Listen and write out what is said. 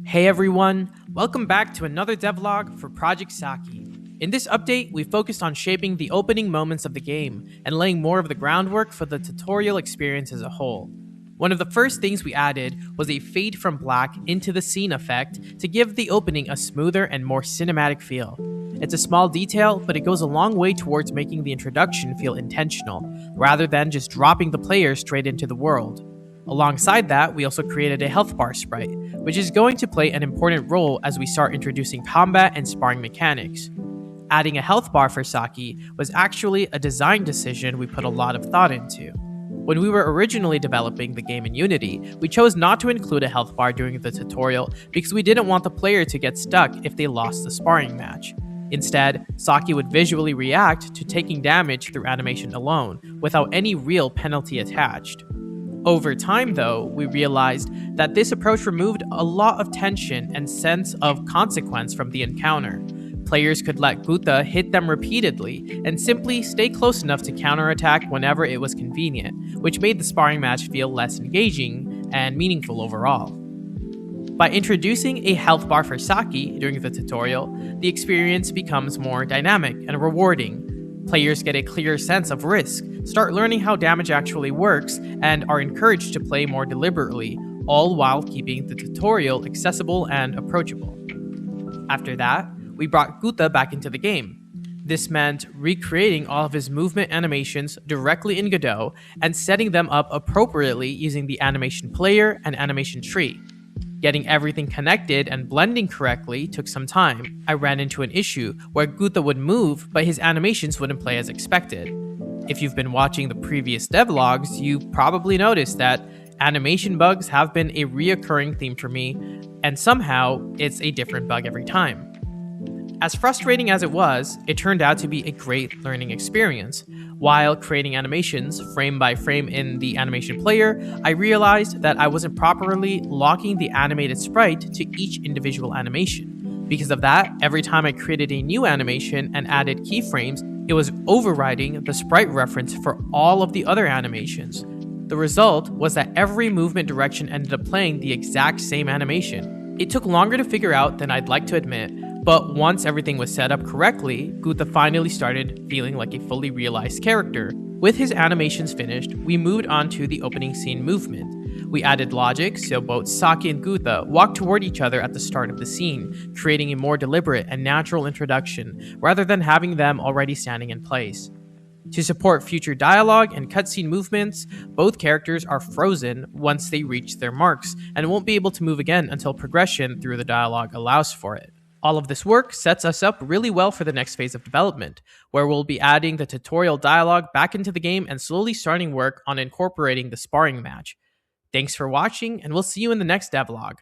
Hey everyone, welcome back to another devlog for Project Saki. In this update, we focused on shaping the opening moments of the game and laying more of the groundwork for the tutorial experience as a whole. One of the first things we added was a fade from black into the scene effect to give the opening a smoother and more cinematic feel. It's a small detail, but it goes a long way towards making the introduction feel intentional, rather than just dropping the player straight into the world. Alongside that, we also created a health bar sprite, which is going to play an important role as we start introducing combat and sparring mechanics. Adding a health bar for Saki was actually a design decision we put a lot of thought into. When we were originally developing the game in Unity, we chose not to include a health bar during the tutorial because we didn't want the player to get stuck if they lost the sparring match. Instead, Saki would visually react to taking damage through animation alone, without any real penalty attached. Over time, though, we realized that this approach removed a lot of tension and sense of consequence from the encounter. Players could let Gouta hit them repeatedly and simply stay close enough to counterattack whenever it was convenient, which made the sparring match feel less engaging and meaningful overall. By introducing a health bar for Saki during the tutorial, the experience becomes more dynamic and rewarding. Players get a clearer sense of risk, start learning how damage actually works, and are encouraged to play more deliberately, all while keeping the tutorial accessible and approachable. After that, we brought Gouta back into the game. This meant recreating all of his movement animations directly in Godot and setting them up appropriately using the animation player and animation tree. Getting everything connected and blending correctly took some time. I ran into an issue where Gouta would move, but his animations wouldn't play as expected. If you've been watching the previous devlogs, you probably noticed that animation bugs have been a reoccurring theme for me, and somehow it's a different bug every time. As frustrating as it was, it turned out to be a great learning experience. While creating animations frame by frame in the animation player, I realized that I wasn't properly locking the animated sprite to each individual animation. Because of that, every time I created a new animation and added keyframes, it was overriding the sprite reference for all of the other animations. The result was that every movement direction ended up playing the exact same animation. It took longer to figure out than I'd like to admit, but once everything was set up correctly, Gouta finally started feeling like a fully realized character. With his animations finished, we moved on to the opening scene movement. We added logic so both Saki and Gouta walk toward each other at the start of the scene, creating a more deliberate and natural introduction, rather than having them already standing in place. To support future dialogue and cutscene movements, both characters are frozen once they reach their marks, and won't be able to move again until progression through the dialogue allows for it. All of this work sets us up really well for the next phase of development, where we'll be adding the tutorial dialogue back into the game and slowly starting work on incorporating the sparring match. Thanks for watching, and we'll see you in the next devlog.